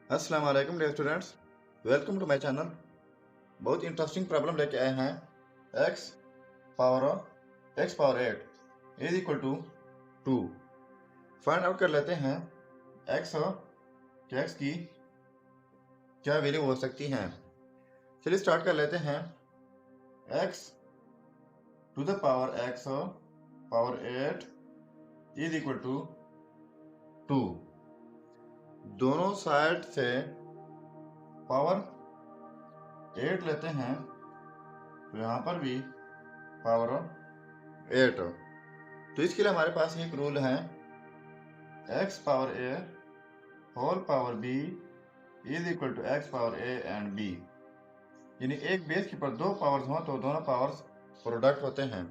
अस्सलाम वालेकुम dear students, welcome to my channel. बहुत इंटरेस्टिंग प्रॉब्लम लेके आए हैं। x power 8 is equal to 2। Find out कर लेते हैं x की क्या वैल्यू हो सकती हैं। चलिए स्टार्ट कर लेते हैं। x to the power x power 8 is equal to 2। दोनों साइड से पावर 8 लेते हैं तो यहाँ पर भी पावर 8। तो इसके लिए हमारे पास एक रूल है, x power a whole power b is equal to x power a and b। यानी एक बेस के ऊपर दो पावर्स हों तो दोनों पावर्स प्रोडक्ट होते हैं।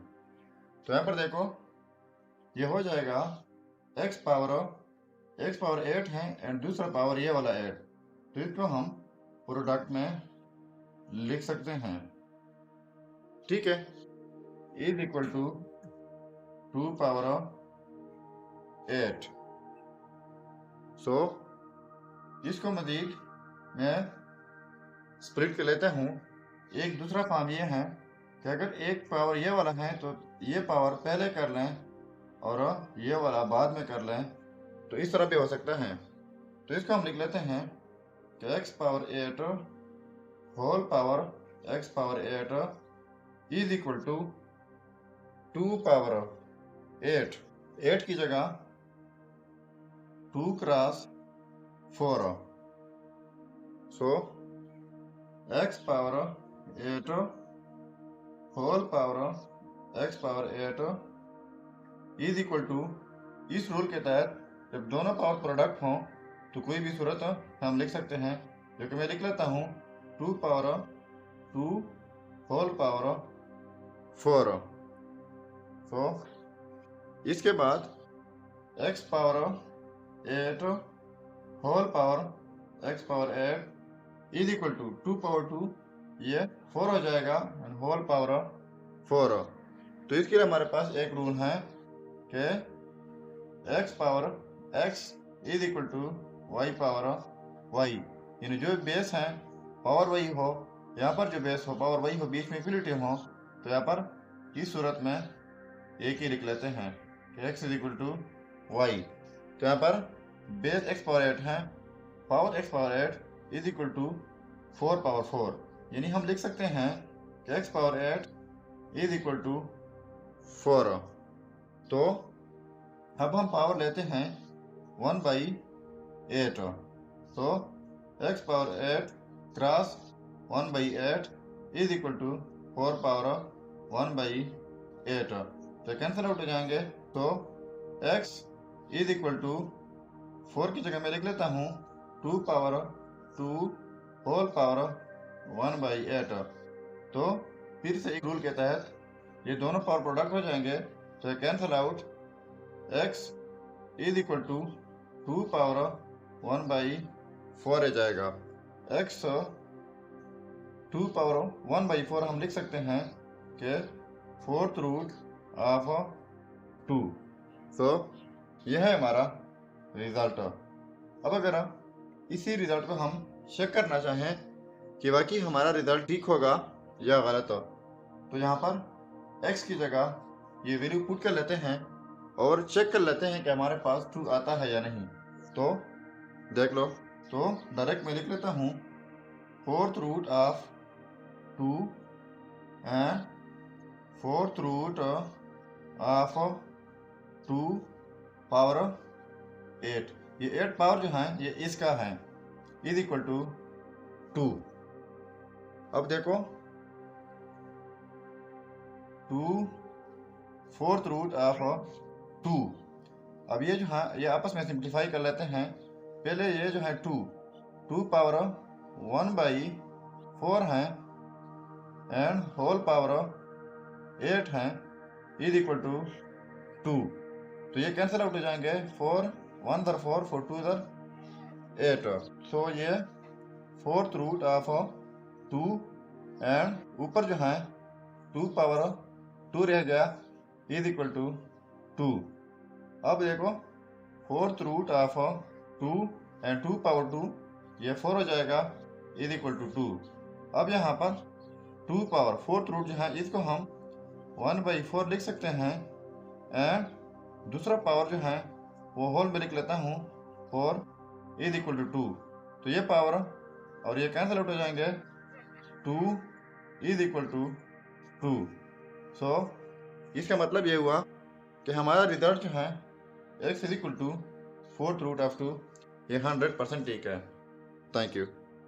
तो यहाँ पर देखो ये हो जाएगा x पावर 8 है एंड दूसरा पावर ये वाला 8, तो इसको हम प्रोडक्ट में लिख सकते हैं। ठीक है, इज इक्वल टू 2 पावर 8। सो इसको मजीद मैं स्प्लिट कर लेता हूँ। एक दूसरा फॉर्म ये है कि अगर एक पावर ये वाला है तो ये पावर पहले कर लें और ये वाला बाद में कर लें, तो इस तरह भी हो सकता है। तो इसको हम लिख लेते हैं कि x power 8 whole power x power 8 is equal to 2 power 8 की जगह 2 cross 4। So x power 8 whole power x power 8 is equal to, इस रूल के तहत जब दोनों पावर प्रोडक्ट हों तो कोई भी सूरत हम लिख सकते हैं, जो कि मैं लिख लेता हूँ 2 पावर 2 होल पावर 4। सो इसके बाद x power 8 whole power x power 8 is equal to 2 power 2, ये 4 हो जाएगा एंड होल पावर 4। तो इसके लिए हमारे पास एक रूल है कि x power x is equal to y power y। यानी जो बेस है पावर वही हो, यहाँ पर जो बेस हो पावर वही हो, बीच में इक्वलिटी हो, तो यहाँ पर इस सूरत में एक ही लिख लेते हैं कि x is equal to y। तो यहाँ पर बेस x पावर 8 है, power x power 8 is equal to 4 power 4। यानी हम लिख सकते हैं कि x power 8 is equal to 4। तो अब हम पावर लेते हैं 1/8। तो x power 8 cross 1/8 is equal to 4 power 1/8। तो कैंसिल आउट हो जाएंगे। तो x इज इक्वल टू 4 की जगह मैं लिख लेता हूँ 2 पावर 2 होल पावर 1/8। तो फिर से एक रूल के तहत ये दोनों पावर प्रोडक्ट हो जाएंगे, तो cancel out x is equal to 2 power 1/4 आ जाएगा। x 2 पावर 1/4 हम लिख सकते हैं कि 4th रूट ऑफ 2। सो यह है हमारा रिजल्ट। अब अगर इसी रिजल्ट को हम चेक करना चाहें कि वाकई हमारा रिजल्ट ठीक होगा या गलत, तो यहाँ पर x की जगह ये वैल्यू पुट कर लेते हैं और चेक कर लेते हैं कि हमारे पास ट्रू आता है या नहीं। तो देख लो, तो डायरेक्ट मैं लिख लेता हूँ 4th root of 2 and 4th root of 2 power 8। ये 8 पावर जो है ये इसका है, इज इक्वल टू 2। अब देखो 2 4th रूट ऑफ 2। अब ये जो है ये आपस में सिंप्लीफाई कर लेते हैं। पहले ये जो है 2 पावर 1/4 है एंड होल पावर 8 है, इज इक्वल टू 2। तो ये कैंसिल आउट हो जाएंगे, 4 1 दर 4 4 2 दर 8। सो ये 4th रूट ऑफ 2 एंड ऊपर जो है 2 पावर 2 रह गया, इज इक्वल टू 2। अब देखो 4th root of 2 and 2 power 2 ये 4 हो जाएगा इज इक्वल टू 2। अब यहाँ पर 2 पावर फोर्थ रूट जो है इसको हम 1/4 लिख सकते हैं, एंड दूसरा पावर जो है वो होल में लिख लेता हूँ 4 इज इक्वल टू 2। तो ये पावर और ये कैंसिल आउट हो जाएंगे, 2 इज इक्वल टू 2। सो इसका मतलब ये हुआ कि हमारा रिजल्ट जो है x is equal to fourth root of 2 ये 100% ठीक है। Thank you.